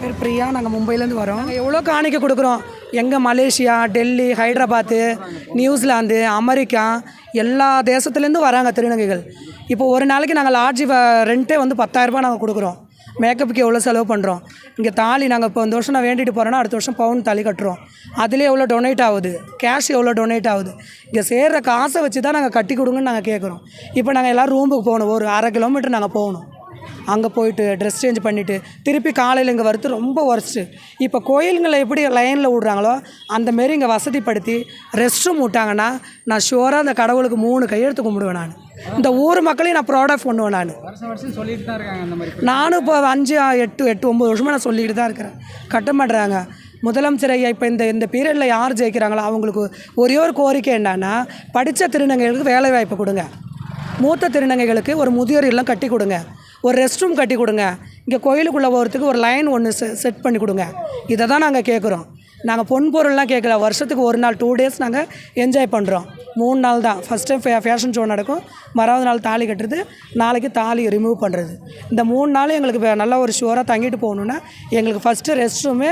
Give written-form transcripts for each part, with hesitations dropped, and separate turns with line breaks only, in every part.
பேர் பிரியா. நாங்கள் மும்பையிலேருந்து வரோம். நாங்கள் எவ்வளோ காணிக்க கொடுக்குறோம். எங்கள் Malaysia, Delhi, Hyderabad, New Zealand, America எல்லா தேசத்துலேருந்து வராங்க திருநங்கைகள். இப்போ ஒரு நாளைக்கு நாங்கள் லாட்ஜி ரெண்ட்டே வந்து 10,000 நாங்கள் கொடுக்குறோம். மேக்கப்புக்கு எவ்வளோ செலவு பண்ணுறோம். இங்கே தாலி நாங்கள் இப்போ இந்த வருஷம் நான் வேண்டிட்டு போகிறோன்னா அடுத்த வருஷம் பவுன் தாலி கட்டுறோம். அதுலேயே எவ்வளோ டொனேட் ஆகுது, கேஷ் எவ்வளோ டொனேட் ஆகுது. இங்கே சேர்கிற காசை வச்சு தான் நாங்கள் கட்டி கொடுங்கன்னு நாங்கள் கேட்குறோம். இப்போ நாங்கள் எல்லோரும் ரூமுக்கு போகணும். ஒரு 1/2 கிலோமீட்டர் நாங்கள் போகணும். அங்கே போயிட்டு ட்ரெஸ் சேஞ்ச் பண்ணிவிட்டு திருப்பி காலையில் இங்கே வரது ரொம்ப ஒர்ஸ்ட்டு. இப்போ கோயிலுங்களை எப்படி லைனில் விட்றாங்களோ அந்தமாரி இங்கே வசதிப்படுத்தி ரெஸ்ட் ரூம் விட்டாங்கன்னா நான் ஷுவராக அந்த கடவுளுக்கு 3 கையெழுத்து கும்பிடுவேன். நான் இந்த ஊர் மக்களையும் நான் ப்ரௌடாக பண்ணுவேன். நான்
வருஷம் சொல்லிட்டு தான் இருக்காங்க. அந்த மாதிரி
நானும் இப்போ 5, 8, 9 வருஷமாக நான் சொல்லிக்கிட்டு தான் இருக்கிறேன். கட்ட மாட்டுறாங்க. முதலமைச்சர் ஐயா இப்போ இந்த பீரியடில் யார் ஜெயிக்கிறாங்களோ அவங்களுக்கு ஒரே ஒரு கோரிக்கை என்னன்னா, படித்த திருநங்கைகளுக்கு வேலை வாய்ப்பு கொடுங்க. மூத்த திருநங்கைகளுக்கு ஒரு முதியோர் இல்லம் கட்டி கொடுங்க. ஒரு ரெஸ்ட் ரூம் கட்டி கொடுங்க. இங்கே கோயிலுக்குள்ளே போகிறதுக்கு ஒரு லைன் ஒன்று செட் பண்ணி கொடுங்க. இதை தான் நாங்கள் கேட்குறோம். நாங்கள் பொன் பொருள்லாம் கேட்கல. வருஷத்துக்கு 1 நாள் 2 டேஸ் நாங்கள் என்ஜாய் பண்ணுறோம். 3 நாள் தான். ஃபஸ்ட் டைம் ஃபேஷன் ஷோ நடக்கும். மறாவது நாள் தாலி கட்டுறது, நாளைக்கு தாலி ரிமூவ் பண்ணுறது. இந்த 3 நாள் எங்களுக்கு நல்லா ஒரு ஷுவராக தங்கிட்டு போகணுன்னா எங்களுக்கு ஃபஸ்ட்டு ரெஸ்ட் ரூமு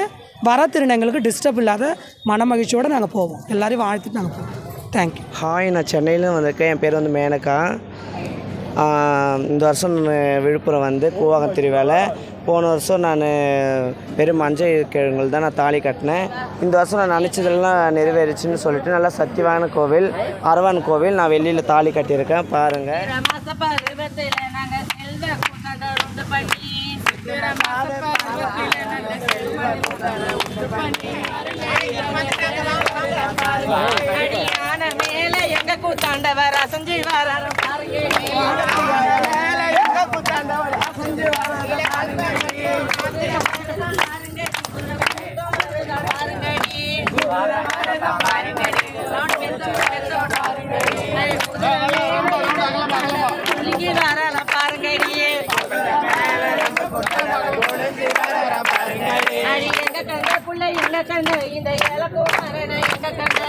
வர திருநங்களுக்கு டிஸ்டர்ப் இல்லாத மனமகிழ்ச்சியோடு நாங்கள் போவோம். எல்லோரையும் வாழ்த்துட்டு நாங்கள் போவோம். தேங்க்யூ.
ஹாய், நான் சென்னையில் வந்திருக்கேன். என் பேர் வந்து மேனகா. இந்த வருஷம் நான் விழுப்புரம் வந்து கூவாகம் திருவிழா. போன வருஷம் நான் வெறும் மஞ்சள் கிழங்குகள் தான் நான் தாலி கட்டினேன். இந்த வருஷம் நான் நினச்சதெல்லாம் நிறைவேறிச்சுன்னு சொல்லிட்டு நல்லா சத்தியவான கோவில், அரவான் கோவில் நான் வெளியில் தாலி கட்டியிருக்கேன். பாருங்கள்.
மேல எங்க கூத்தாண்டவர் அசஞ்சு வராரு பாருங்க. எங்க கண்ட புள்ள என்ன கண்ட இந்த இலக்கும் எங்க கண்ட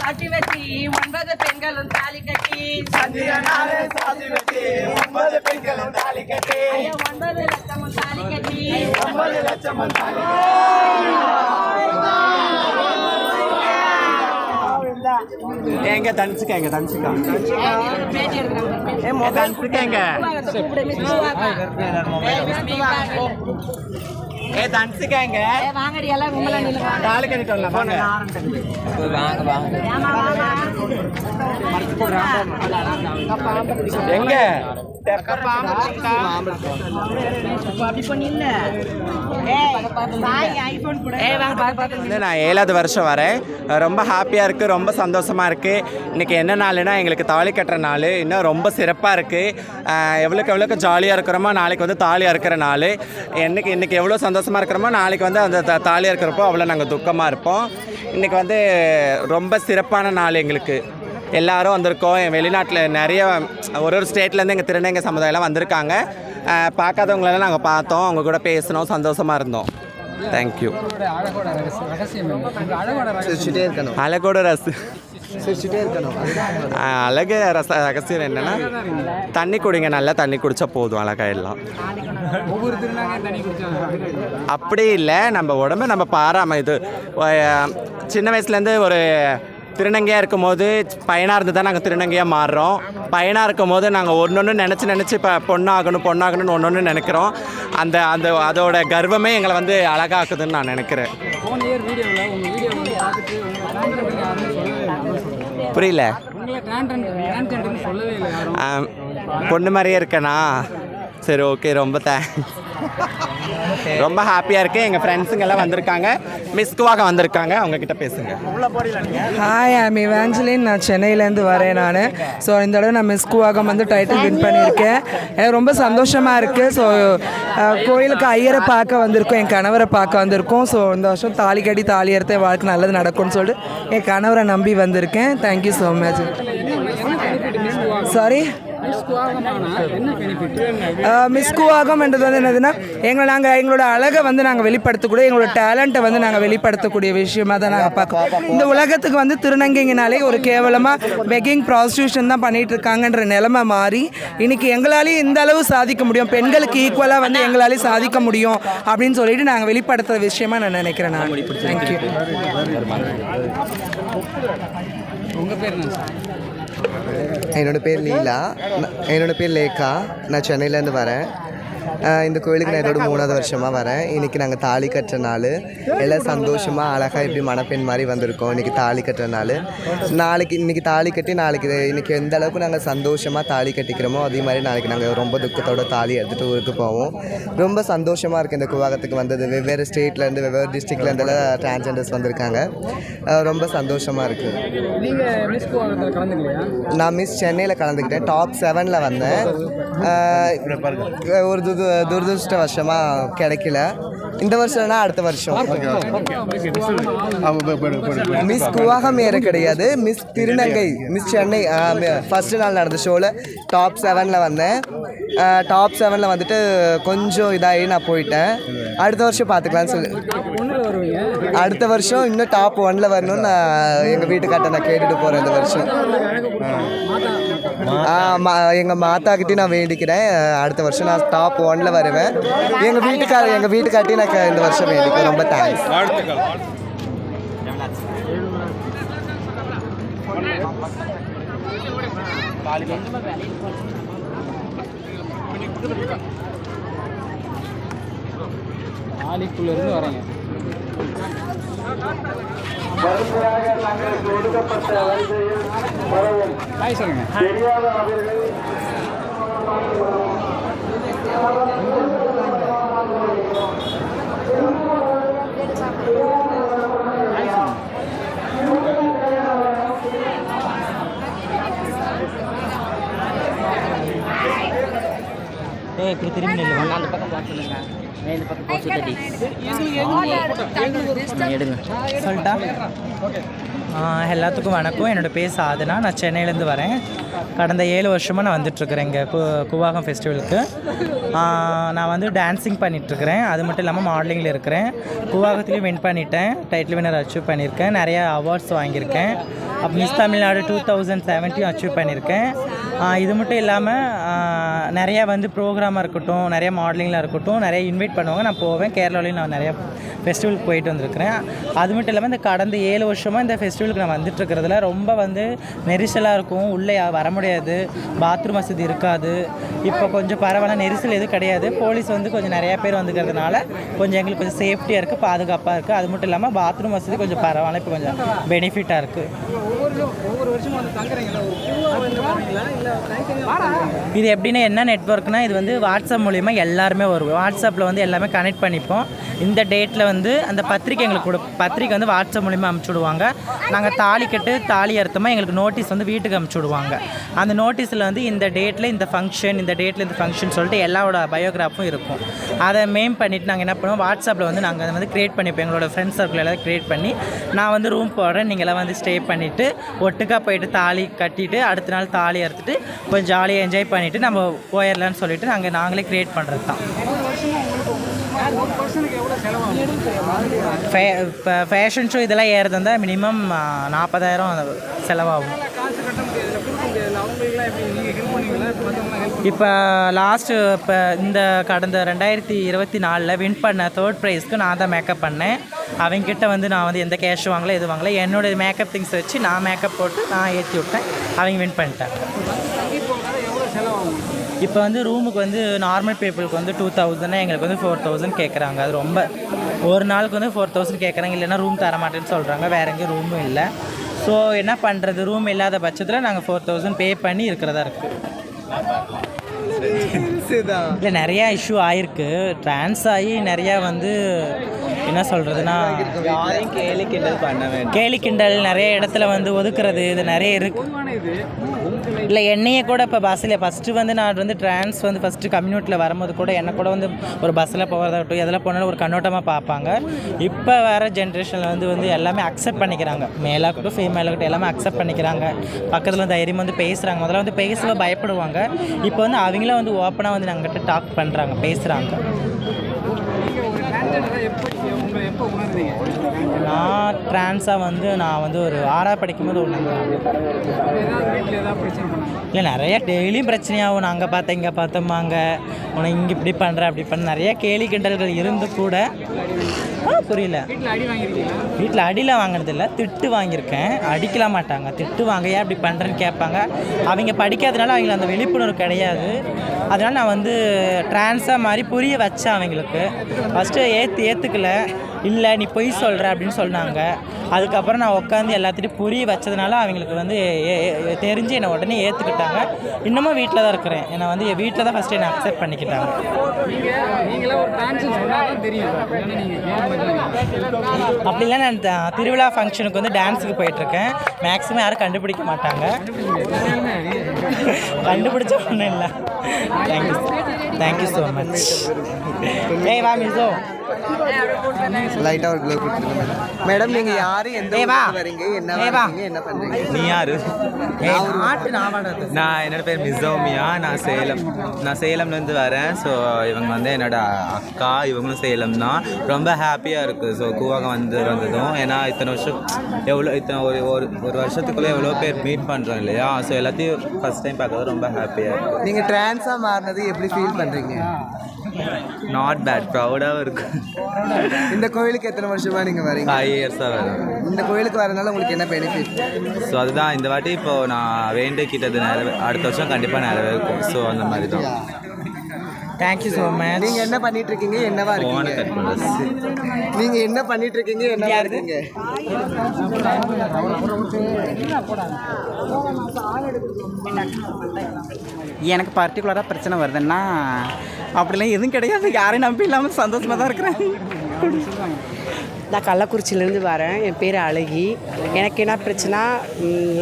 சாட்சி வச்சு 9 பெண்களும் தாலி கட்டி 9 பெண்களும் தாலி கட்டி 9 லட்சமும் தாலி கட்டி 9 லட்சமும் தாலி
எங்க தனிச்சுக்க தனிச்சுக்காங்க
வாங்கடி எல்லாம்
தாலி கட்டிட்டு வரலாம். எங்க நான் 7வது வருஷம் வரேன். ரொம்ப ஹாப்பியாக இருக்குது, ரொம்ப சந்தோஷமாக இருக்குது. இன்றைக்கி என்ன நாளுன்னா எங்களுக்கு தாலி கட்டுற நாள். இன்னும் ரொம்ப சிறப்பாக இருக்குது. எவ்வளோக்கு ஜாலியாக இருக்கிறோமோ நாளைக்கு வந்து தாலியாக இருக்கிற நாள். இன்றைக்கி எவ்வளோ சந்தோஷமாக இருக்கிறோமோ நாளைக்கு வந்து அந்த தாலியாக இருக்கிறப்போ அவ்வளோ நாங்கள் துக்கமாக இருப்போம். இன்றைக்கி வந்து ரொம்ப சிறப்பான நாள் எங்களுக்கு. எல்லோரும் வந்திருக்கோம். வெளிநாட்டில் நிறைய ஒரு ஸ்டேட்லேருந்து எங்கள் திருநங்கை சமுதாயம்லாம் வந்திருக்காங்க. பார்க்காதவங்களெல்லாம் நாங்கள் பார்த்தோம், அவங்க கூட பேசினோம், சந்தோஷமாக இருந்தோம். தேங்க்யூ. அழகோட ரகசியம் என்னென்னா தண்ணி குடிங்க, நல்லா தண்ணி குடித்தா போதும், அழகாக எல்லாம். அப்படி இல்லை, நம்ம உடம்பை நம்ம இது சின்ன வயசுலேருந்து ஒரு திருநங்கையாக இருக்கும் போது பையனாக இருந்து தான் நாங்கள் திருநங்கையாக மாறுறோம். பையனாக இருக்கும் போது நாங்கள் ஒன்று நினச்சி இப்போ பொண்ணாகணும்னு ஒன்று நினைக்கிறோம். அதோட கர்வமே எங்களை வந்து அழகாக்குதுன்னு நான் நினைக்கிறேன். புரியல. பொண்ணு மாதிரியே இருக்கேனா? சரி ஓகே, ரொம்ப தேங்க்ஸ். ரொம்ப ஹாப்பியாக இருக்குது. எங்கள் ஃப்ரெண்ட்ஸுங்க எல்லாம் வந்திருக்காங்க, மிஸ் குவாகம் வந்திருக்காங்க, அவங்கக்கிட்ட பேசுங்க.
Hi, I'm Evangeline. நான் சென்னையிலேருந்து வரேன். ஸோ இந்த தடவை நான் மிஸ் குவாகம் வந்து டைட்டில் வின் பண்ணியிருக்கேன். எனக்கு ரொம்ப சந்தோஷமாக இருக்குது. ஸோ கோயிலுக்கு ஐயரை பார்க்க வந்திருக்கோம், என் கணவரை பார்க்க வந்திருக்கோம். ஸோ இந்த வருஷம் தாலி கட்டி தாலி எடுத்த வாழ்க்கை நல்லது நடக்கும்னு சொல்லிட்டு என் கணவரை நம்பி வந்திருக்கேன். Thank you so much. Sorry, miss Koovagam என்றது வந்து என்னதுன்னா நாங்கள் எங்களோட அழகை வந்து நாங்கள் வெளிப்படுத்தக்கூடிய, எங்களோட டேலண்ட்டை வந்து நாங்கள் வெளிப்படுத்தக்கூடிய விஷயமாக தான் நாங்கள் பார்க்கோம். இந்த உலகத்துக்கு வந்து திருநங்கைங்கனாலே ஒரு கேவலமாக பெக்கிங் ப்ராஸ்டியூஷன் தான் பண்ணிகிட்டு இருக்காங்கன்ற நிலைமை மாறி இன்னைக்கு எங்களாலேயும் இந்த அளவு சாதிக்க முடியும், பெண்களுக்கு ஈக்குவலாக வந்து எங்களாலேயும் சாதிக்க முடியும் அப்படின்னு சொல்லிட்டு நாங்கள் வெளிப்படுத்துகிற விஷயமா நான் நினைக்கிறேன். நான் தேங்க்யூ.
உங்கள் பேர் என்ன?
என்னோடய பேர் லீலா. என்னோடய பேர் லேக்கா. நான் சென்னையிலேருந்து வரேன். இந்த கோயிலுக்கு நான் இதோட 3வது வருஷமாக வரேன். இன்றைக்கி நாங்கள் தாலி கட்டுற நாள். எல்லாம் சந்தோஷமாக அழகாக இப்படி மணப்பெண் மாதிரி வந்திருக்கோம். இன்றைக்கி தாலி கட்டுற நாள். இன்றைக்கி தாலி கட்டி இன்றைக்கி எந்த அளவுக்கு நாங்கள் சந்தோஷமாக தாலி கட்டிக்கிறோமோ அதே மாதிரி நாளைக்கு நாங்கள் ரொம்ப துக்கத்தோட தாலி எடுத்துகிட்டு ஊருக்கு போவோம். ரொம்ப சந்தோஷமாக இருக்குது இந்த குவாகத்துக்கு வந்தது. வெவ்வேறு ஸ்டேட்லேருந்து வெவ்வேறு டிஸ்ட்ரிக்ட்லேருந்துலாம் டிரான்ஸ்ஜெண்டர்ஸ் வந்திருக்காங்க. ரொம்ப சந்தோஷமாக இருக்குது.
நீங்கள் மிஸ் குவாகத்தில் கலந்துக்கலையா?
நான் மிஸ் சென்னையில் கலந்துக்கிட்டேன். டாப் 7ல் வந்தேன். ஒரு துரதிருஷ்டவசமாக கிடைக்கல. இந்த வருஷம்னா அடுத்த வருஷம். மிஸ் குவாகம் ஏற கிடையாது, மிஸ் திருநங்கை, மிஸ் சென்னை. ஃபஸ்ட்டு நாள் நடந்த ஷோவில் டாப் 7ல் வந்தேன். டாப் 7ல் வந்துட்டு கொஞ்சம் இதாகி நான் போயிட்டேன். அடுத்த வருஷம் பார்த்துக்கலான்னு சொல்லி, அடுத்த வருஷம் இன்னும் டாப் 1ல் வரணும்னு நான் எங்கள் வீட்டுக்கார்ட்ட நான் கேட்டுட்டு போகிறேன். இந்த வருஷம் எங்கள் மாதாக்கிட்டே நான் வேண்டிக்கிறேன். அடுத்த வருஷம் நான் டாப் 1ல் வருவேன். எங்கள் வீட்டுக்கார்ட்டையும் நான் இந்த வருஷம் வேண்டிக்கிறேன். ரொம்ப தேங்க்ஸ்.
ஆலிக்குள்ளேருந்து வரேங்க. ஹாய் சொல்லுங்க.
இப்படி திரும்பி நில்லுவாங்க, அந்த பக்கம் பார்த்து சொல்லுங்க, இந்த பக்கம் போச்சு தட்டி எடுங்க சொல்லிட்டா. எல்லாத்துக்கும் வணக்கம். என்னோடய பேர் சாதனா. நான் சென்னையிலேருந்து வரேன். கடந்த 7 வருஷமாக நான் வந்துட்டுருக்கிறேன் இங்கே குவாகம் ஃபெஸ்டிவலுக்கு. நான் வந்து டான்ஸிங் பண்ணிகிட்ருக்கிறேன். அது மட்டும் இல்லாமல் மாடலிங்கில் இருக்கிறேன். குவாகத்துலேயும் வின் பண்ணிட்டேன். டைட்டில் வின்னர் அச்சீவ் பண்ணியிருக்கேன். நிறையா அவார்ட்ஸ் வாங்கியிருக்கேன். அப்போ மிஸ் தமிழ்நாடு 2017 அச்சீவ் பண்ணியிருக்கேன். இது மட்டும் இல்லாமல் நிறையா வந்து ப்ரோக்ராமாக இருக்கட்டும், நிறையா மாடலிங்கில் இருக்கட்டும், நிறையா இன்வைட் பண்ணுவாங்க. நான் போவேன். கேரளாவிலையும் நான் நிறையா ஃபெஸ்டிவலுக்கு போயிட்டு வந்திருக்கிறேன். அது மட்டும் இல்லாமல் இந்த கடந்த 7 வருஷமாக இந்த ஃபெஸ்டிவலுக்கு நான் வந்துட்டுருக்கிறதுல ரொம்ப வந்து நெரிசலாக இருக்கும். உள்ளே வர முடியாது, பாத்ரூம் வசதி இருக்காது. இப்போ கொஞ்சம் பரவாயில்ல, நெரிசல் எதுவும் கிடையாது. போலீஸ் வந்து கொஞ்சம் நிறையா பேர் வந்துக்கிறதுனால கொஞ்சம் எங்களுக்கு கொஞ்சம் சேஃப்டியாக இருக்குது, பாதுகாப்பாக இருக்குது. அது மட்டும் இல்லாமல் பாத்ரூம் வசதி கொஞ்சம் பரவாயில்ல, இப்போ கொஞ்சம் பெனிஃபிட்டாக இருக்குது.
ஒவ்வொரு வருஷமும் வந்து தங்குறீங்களா?
இது எப்படின்னா என்ன நெட்வொர்க்னா, இது வந்து வாட்ஸ்அப் மூலிமா எல்லாருமே வரும். வாட்ஸ்அப்பில் வந்து எல்லாமே கனெக்ட் பண்ணிப்போம். இந்த டேட்டில் வந்து அந்த பத்திரிக்கை எங்களுக்கு பத்திரிக்கை வந்து வாட்ஸ்அப் மூலிமா அனுப்பிச்சி விடுவாங்க. நாங்கள் தாலி கட்டு தாலி அறுத்தமாக எங்களுக்கு நோட்டீஸ் வந்து வீட்டுக்கு அனுப்பிச்சி விடுவாங்க. அந்த நோட்டீஸில் வந்து இந்த டேட்டில் இந்த ஃபங்க்ஷன், இந்த டேட்டில் இந்த ஃபங்க்ஷன் சொல்லிட்டு எல்லாரோட பயோகிராஃபும் இருக்கும். அதை மேம் பண்ணிவிட்டு நாங்கள் என்ன பண்ணுவோம், வாட்ஸ்அப்பில் வந்து நாங்கள் அதை வந்து க்ரியேட் பண்ணிப்போம். எங்களோட ஃப்ரெண்ட்ஸ் சர்க்கிள் எல்லாம் க்ரியேட் பண்ணி நான் வந்து ரூம் போடுறேன், நீங்களாம் வந்து ஸ்டே பண்ணிவிட்டு ஒட்டுக்காக போயிட்டு தாலி கட்டிட்டு அடுத்த நாள் தாலி அறுத்துட்டு கொஞ்சம் ஜாலியாக என்ஜாய் பண்ணிவிட்டு நம்ம போயிடலான்னு சொல்லிட்டு நாங்களே க்ரியேட் பண்ணுறது தான். இப்போ ஃபேஷன் ஷோ இதெல்லாம் ஏறது இருந்தால் மினிமம் 40,000 செலவாகும். இப்போ லாஸ்ட்டு இப்போ இந்த கடந்த 2024 வின் பண்ண 3rd ப்ரைஸ்க்கு நான் தான் மேக்கப் பண்ணேன். அவங்ககிட்ட வந்து நான் வந்து எந்த கேஷ் வாங்கலை, எது வாங்கலை. என்னோடய மேக்கப் திங்ஸ் வச்சு நான் மேக்கப் போட்டு நான் ஏற்றி விட்டேன். அவங்க வின் பண்ணிட்டேன். இப்போ வந்து ரூமுக்கு வந்து நார்மல் பீப்புளுக்கு வந்து 2,000, எங்களுக்கு வந்து 4,000 கேட்குறாங்க. அது ரொம்ப ஒரு நாளுக்கு வந்து 4,000 கேட்குறாங்க. இல்லைன்னா ரூம் தர மாட்டேன்னு சொல்கிறாங்க. வேறு எங்கேயும் ரூமும் இல்லை. ஸோ என்ன பண்ணுறது, ரூம் இல்லாத பட்சத்தில் நாங்கள் 4,000 பே பண்ணி இருக்கிறதா இருக்குது.
ட்ரான்ஸு தான்.
இல்லை நிறையா இஷ்யூ ஆயிருக்கு. ட்ரான்ஸ் ஆகி நிறையா வந்து என்ன சொல்கிறதுனா
யாரையும் கேலி கிண்டல் பண்ண வேண்டாம்.
கேலி கிண்டல் நிறைய இடத்துல வந்து ஒதுக்குறது இது நிறைய இருக்குது. இல்லை என்னையே கூட இப்போ பஸ்ஸில் ஃபஸ்ட்டு வந்து நான் வந்து ட்ரான்ஸ் வந்து ஃபஸ்ட்டு கம்யூனிட்டியில் வரும்போது கூட என்னை கூட வந்து ஒரு பஸ்ஸில் போகிறதாகட்டும் எதில் போனாலும் ஒரு கண்ணோட்டமாக பார்ப்பாங்க. இப்போ வேறு ஜென்ரேஷனில் வந்து எல்லாமே அக்செப்ட் பண்ணிக்கிறாங்க. மேலாகட்டும் ஃபீமேலாகட்டும் எல்லாமே அக்செப்ட் பண்ணிக்கிறாங்க. பக்கத்தில் தைரியம் வந்து பேசுகிறாங்க. முதல்ல வந்து பேசவே பயப்படுவாங்க. இப்போ வந்து அவங்களே வந்து ஓப்பனாக வந்து நாங்கள்கிட்ட டாக் பண்ணுறாங்க, பேசுகிறாங்க. நான் ட்ரான்ஸாக வந்து நான் வந்து ஒரு 6ஆவது படிக்கும்போது ஒன்று இல்லை நிறையா டெய்லியும் பிரச்சனையாகும். நான் அங்கே பார்த்தேன் இங்கே பார்த்தோம்மாங்க, உனக்கு இங்கே இப்படி பண்ணுற அப்படி பண்ண நிறையா கேலி கிண்டல்கள் இருந்து கூட புரியல. வீட்டில் அடியில் வாங்கினதில்லை, திட்டு வாங்கியிருக்கேன். அடிக்கலாம் மாட்டாங்க, திட்டு வாங்க ஏன் அப்படி பண்ணுறேன்னு கேட்பாங்க. அவங்க படிக்காதனால அவங்களுக்கு அந்த விழிப்புணர்வு கிடையாது. அதனால் நான் வந்து ட்ரான்ஸாக மாதிரி புரிய வச்சேன் அவங்களுக்கு. ஃபஸ்ட்டு ஏற்றுக்கல, இல்லை நீ பொய் சொல்கிற அப்படின்னு சொன்னாங்க. அதுக்கப்புறம் நான் உட்காந்து எல்லாத்தையும் புரிய வச்சதுனால அவங்களுக்கு வந்து தெரிஞ்சு என்னை உடனே ஏற்றுக்கிட்டாங்க. இன்னமும் வீட்டில் தான் இருக்கிறேன். என்னை வந்து வீட்டில் தான் ஃபஸ்ட்டு என்னை அக்செப்ட் பண்ணிக்கிட்டாங்க. அப்படிலாம் நான் திருவிழா ஃபங்க்ஷனுக்கு வந்து டான்ஸுக்கு போயிட்டுருக்கேன். மேக்ஸிமம் யாரும் கண்டுபிடிக்க மாட்டாங்க. கண்டுபிடிச்ச ஒன்றும் இல்லை. Thank you so much. ஏய் வா மிசோ
லைட்டாக ஒரு க்ளோ கொடுத்துருங்க மேடம். நீங்கள் யார், எந்த வரீங்க, என்ன வரீங்க, என்ன பண்ணுறீங்க?
நீ யார்?
நான்
என்னோட பேர் மிசோமியா. நான் சேலம்லேருந்து வரேன். ஸோ இவங்க வந்து என்னோட அக்கா, இவங்களும் சேலம் தான். ரொம்ப ஹாப்பியாக இருக்குது. ஸோ கூவாகம் வந்ததும் ஏன்னா இத்தனை வருஷம் ஒரு வருஷத்துக்குள்ளே எவ்வளோ பேர் மீட் பண்ணுறோம் இல்லையா. ஸோ எல்லாத்தையும் ஃபஸ்ட் டைம் பார்க்கறது ரொம்ப ஹாப்பியாக இருக்குது.
நீங்கள் ட்ரான்ஸாக மாறினது எப்படி ஃபீல் பண்ணுறீங்க?
நாட் பேட், ப்ரௌடாகவும் இருக்குது.
இந்த கோயிலுக்கு எத்தனை வருஷமாக நீங்கள் வரீங்க?
5 இயர்ஸாக வரேன்.
இந்த கோயிலுக்கு வரனால உங்களுக்கு என்ன பெனிஃபிட்?
ஸோ அதுதான் இந்த வாட்டி இப்போது நான் வேண்டிக்கிட்டது அடுத்த வருஷம் கண்டிப்பாக நிறைவேறும். ஸோ அந்த மாதிரி தான்.
Thank you so much.
நீங்கள் என்ன பண்ணிட்டு இருக்கீங்க, என்னவா இருக்கீங்க? நீங்கள் என்ன பண்ணிட்டு இருக்கீங்க, என்னவா இருக்கீங்க?
எனக்கு பர்டிகுலராக பிரச்சனை வருதுன்னா அப்படிலாம் எதுவும் கிடையாது. யாரையும் நம்பி இல்லாமல் சந்தோஷமாக தான் இருக்கிறேன்.
நான் கள்ளக்குறிச்சியிலேருந்து வரேன். என் பேர் அழகி. எனக்கு என்ன பிரச்சனை,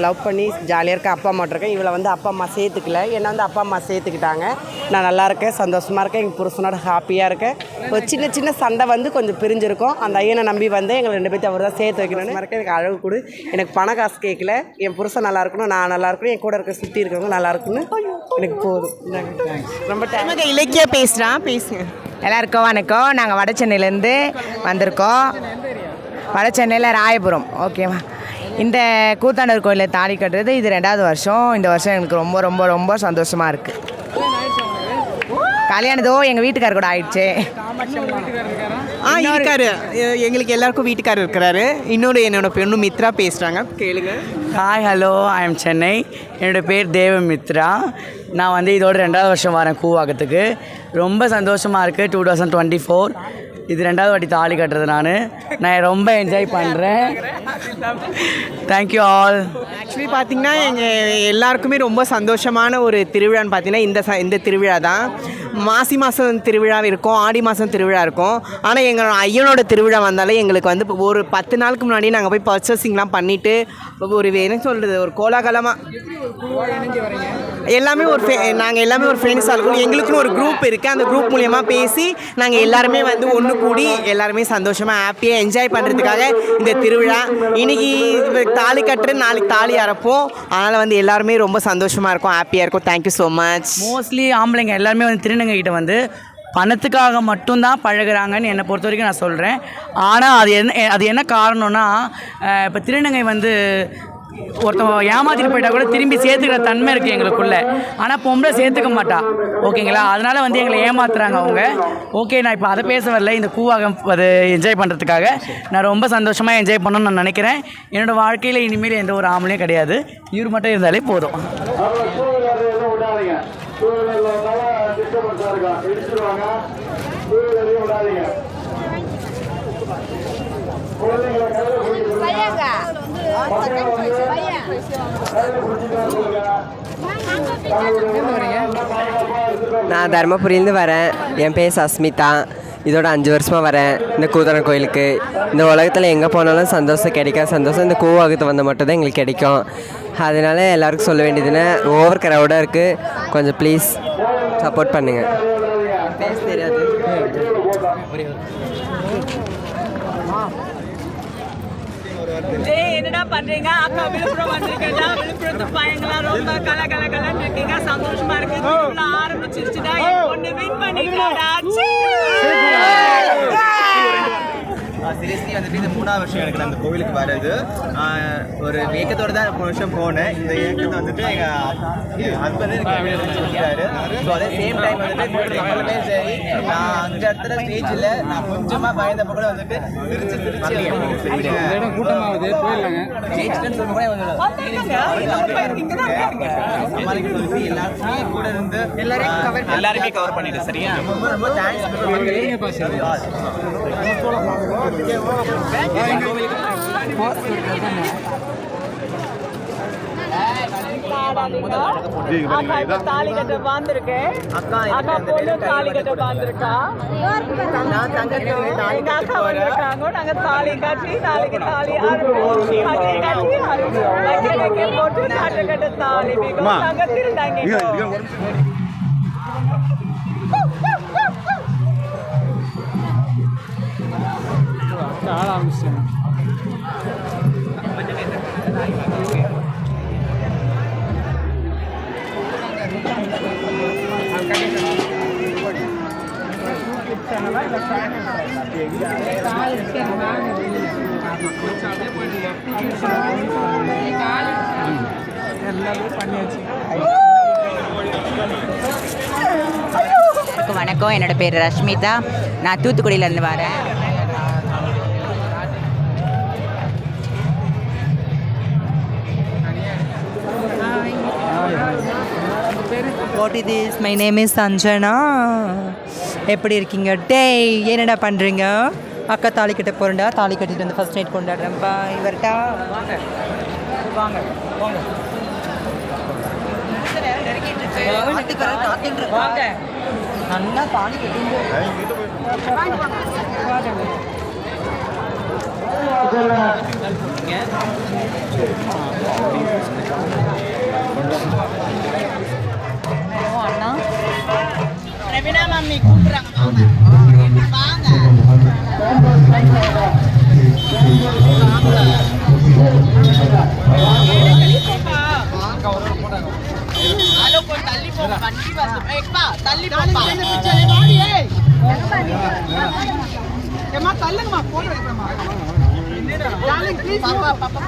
லவ் பண்ணி ஜாலியாக இருக்கேன், அப்பா அம்மா இருக்கேன். இவளை வந்து அப்பா அம்மா சேர்த்துக்கல, என்னை வந்து அப்பா அம்மா சேர்த்துக்கிட்டாங்க. நான் நல்லா இருக்கேன், சந்தோஷமாக இருக்கேன், எங்கள் புருஷனோட ஹாப்பியாக இருக்கேன். ஒரு சின்ன சின்ன சண்டை வந்து கொஞ்சம் பிரிஞ்சிருக்கும். அந்த ஐயனை நம்பி வந்து எங்களை 2 பேர்த்து அவர் தான் சேர்த்து வைக்கணும்னு இருக்கேன். எனக்கு அழகு கொடு, எனக்கு பண காசு கேட்கல, என் புருஷன் நல்லா இருக்கணும், நான் நல்லா இருக்கணும், என் கூட இருக்க சுற்றி இருக்கிறவங்க நல்லா இருக்கணும், எனக்கு போதும். ரொம்ப டைம்.
இலக்கிய பேசுங்க. எல்லாருக்கும் வணக்கம். நாங்கள் வட சென்னையிலேருந்து வந்திருக்கோம். வட சென்னையில் ராயபுரம். ஓகேவா. இந்த கூத்தாண்டவர் கோயிலில் தாலி கட்டுறது இது 2வது வருஷம். இந்த வருஷம் எங்களுக்கு ரொம்ப ரொம்ப ரொம்ப சந்தோஷமாக இருக்குது. கல்யாணத்தோ எங்கள் வீட்டுக்காரர் கூட ஆயிடுச்சு. இருக்காரு. எங்களுக்கு எல்லாருக்கும் வீட்டுக்காரர் இருக்கிறாரு. இன்னொரு என்னோட பெண்ணு மித்ரா பேசுகிறாங்க, கேளுங்க.
Hi, hello, I am Chennai. என்னோடய பேர் தேவமித்ரா. நான் வந்து இதோட 2வது வருஷம் வரேன் கூவாகத்துக்கு. ரொம்ப சந்தோஷமாக இருக்குது. 2024 இது 2வது வாட்டி தாலி கட்டுறது. நான் ரொம்ப என்ஜாய் பண்ணுறேன். Thank you all.
ஆக்சுவலி பார்த்திங்கன்னா எங்கள் எல்லாருக்குமே ரொம்ப சந்தோஷமான ஒரு திருவிழான்னு பார்த்தீங்கன்னா இந்த திருவிழா தான். மாசி மாதம் திருவிழா இருக்கும், ஆடி மாதம் திருவிழா இருக்கும். ஆனால் எங்களோட ஐயனோட திருவிழா வந்தாலே எங்களுக்கு வந்து ஒரு 10 நாளுக்கு முன்னாடி நாங்கள் போய் பர்ச்சேசிங்லாம் பண்ணிவிட்டு ஒரு என்ன சொல்கிறது, ஒரு கோலாகலமாக எல்லாமே நாங்கள் எல்லாமே ஒரு ஃப்ரெண்ட்ஸாக இருக்கோம். எங்களுக்குன்னு ஒரு குரூப் இருக்குது. அந்த குரூப் மூலியமாக பேசி நாங்கள் எல்லாருமே வந்து ஒன்று கூடி எல்லாருமே சந்தோஷமாக ஹாப்பியாக என்ஜாய் பண்ணுறதுக்காக இந்த திருவிழா. இன்றைக்கி தாலி கட்டுற, நாளைக்கு தாலி அறப்போம். அதனால் வந்து எல்லாருமே ரொம்ப சந்தோஷமாக இருக்கும், ஹாப்பியாக இருக்கும். Thank you so much.
மோஸ்ட்லி ஆம்பளைங்க எல்லாருமே வந்து திருநங்கைகிட்ட வந்து பணத்துக்காக மட்டும்தான் பழகுறாங்கன்னு என்னை பொறுத்த வரைக்கும் நான் சொல்கிறேன். ஆனால் அது என்ன காரணம்னா, இப்போ திருநங்கை வந்து ஒருத்தவங்க ஏமாத்திட்டு போயிட்டா கூட திரும்பி சேர்த்துக்கிற தன்மை இருக்குது எங்களுக்குள்ளே. ஆனால் பொம்பளை சேர்த்துக்க மாட்டா. ஓகேங்களா, அதனால் வந்து எங்களை ஏமாத்துறாங்க அவங்க. ஓகே, நான் இப்போ அதை பேச வரல. இந்த கூவாகம் அது என்ஜாய் பண்ணுறதுக்காக நான் ரொம்ப சந்தோஷமாக என்ஜாய் பண்ணணும்னு நான் நினைக்கிறேன். என்னோடய வாழ்க்கையில் இனிமேல் எந்த ஒரு ஆம்பளையும் கிடையாது. இவர் மட்டும் இருந்தாலே போதும்.
நான் தருமபுரியிலேருந்து வரேன். என் பேர் சஸ்மிதா. இதோட 5 வருஷமாக வரேன் இந்த கூத்தாண்டர் கோயிலுக்கு. இந்த உலகத்தில் எங்கே போனாலும் சந்தோஷம் கிடைக்காத சந்தோஷம் இந்த கூவாகத்து வந்தால் மட்டும்தான் எங்களுக்கு கிடைக்கும். அதனால எல்லாருக்கும் சொல்ல வேண்டியதுன்னு ஓவர் க்ரௌடாக இருக்குது, கொஞ்சம் ப்ளீஸ் சப்போர்ட் பண்ணுங்கள். பேச தெரியாது.
என்னடா பண்றீங்க? அக்கா விழுப்புரம் வந்திருக்கேன்டா. விழுப்புரத்து பையங்களாம் ரொம்ப கலகலன்னு இருக்கீங்க, சந்தோஷமா இருக்கு. திருவிழா ஆரம்பிச்சிருச்சுடா. என் பொண்ணு வின் பண்ணிட்டாடா.
சீரியஸ்லி வந்துட்டு இது 3வது வருஷம் எனக்கு அந்த கோவிலுக்கு வர்றது. ஒரு ஏக்கத்தோடு தான் ஒரு வருஷம் போனேன். இந்த ஏக்கத்தை வந்துட்டு எங்கள் ஹஸ்பண்ட் எனக்கு சொல்லிக்கிறாரு. ஸோ அதே சேம் டைம் வந்துட்டு நம்மளுமே சரி, நான் அந்த இடத்துல ஸ்டேஜில் நான் கொஞ்சமாக பயந்தப்போ கூட வந்துட்டு திருச்சி
கூட்டமாகுது போயிடலாங்க.
ஜெயிச்சிட்டேன்னு சொல்லும்போது எல்லாருமே கூட இருந்து எல்லாருமே கவர் பண்ணிட்டு சரியா. ரொம்ப ரொம்ப தேங்க்ஸ்.
தாலி கட்ட வந்திருக்கேன். அக்கா பொண்ணு தாலி கட்ட வந்திருக்கா. எங்க அக்கா வந்திருக்காங்க. நாங்க தாலி கட்டி நாளைக்கு தாலி போட்டு நாட்டு கட்ட தாலி நாங்க திருந்தாங்க.
ஆள ஆரம்பிச்சிட்டாங்க.
வணக்கம், என்னோட பேர் ரஷ்மிதா. நான் தூத்துக்குடியிலேருந்து வரேன்.
What it is, my name is Sanjana. எப்படி இருக்கீங்க? டேய் என்னடா பண்ணுறீங்க? அக்கா தாலி கட்ட போகிறேன்டா. தாலி கட்டிட்டு வந்து ஃபஸ்ட் நைட் கொண்டாடுறேன். பாய், வரட்டா? வாங்க வாங்க வாங்க வாங்க. நல்லா தாலி கட்டிங்க. அண்ணா
ரவினா மம்மி கூப்பிடுறாங்க. வாங்க தள்ளி போங்க. வண்டி வந்து தள்ளி போப்பா. ஏமா தள்ளுங்கம்மா, போட்டோ எடுக்கறமா. டார்லிங் ப்ளீஸ் பாப்பா பாப்பா.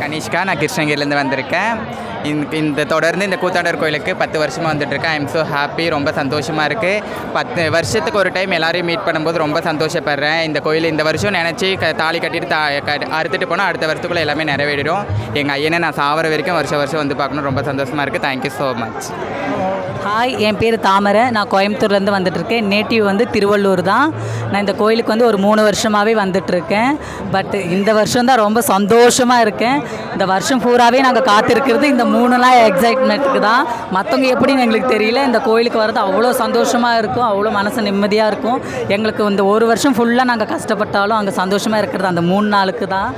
கனிஷ்கா, நான் கிருஷ்ணகிரிலேருந்து வந்திருக்கேன். இந்த தொடர்ந்து இந்த கூத்தாண்டர் கோயிலுக்கு 10 வருஷமாக வந்துட்டுருக்கேன். ஐ எம் ஸோ ஹாப்பி, ரொம்ப சந்தோஷமாக இருக்குது. 10 வருஷத்துக்கு ஒரு டைம் எல்லாரையும் மீட் பண்ணும்போது ரொம்ப சந்தோஷப்படுறேன். இந்த கோயில் இந்த வருஷம் நினச்சி தாலி கட்டிட்டு அறுத்துட்டு போனால் அடுத்த வருஷத்துக்குள்ளே எல்லாமே நிறைவேறிடும். எங்கள் ஐயனை நான் சாவர வரைக்கும் வருஷம் வந்து பார்க்கணும். ரொம்ப சந்தோஷமாக இருக்குது. Thank you so much.
ஹாய், என் பேர் தாமரை. நான் கோயம்புத்தூர்லேருந்து வந்துட்டுருக்கேன். நேட்டிவ் வந்து திருவள்ளூர் தான். நான் இந்த கோயிலுக்கு வந்து ஒரு 3 வருஷமாகவே வந்துட்டுருக்கேன். பட் இந்த வருஷம் தான் ரொம்ப சந்தோஷமாக இருக்கேன். இந்த வருஷம் பூராவே நாங்கள் காத்திருக்கிறது இந்த 3 நாள் எக்ஸைட்மெண்ட்டுக்கு தான். மற்றவங்க எப்படின்னு எங்களுக்கு தெரியல. இந்த கோயிலுக்கு வர்றது அவ்வளோ சந்தோஷமாக இருக்கும், அவ்வளோ மனசு நிம்மதியாக இருக்கும். எங்களுக்கு இந்த ஒரு வருஷம் ஃபுல்லாக நாங்கள் கஷ்டப்பட்டாலும் அங்கே சந்தோஷமாக இருக்கிறது அந்த 3 நாளுக்கு தான்.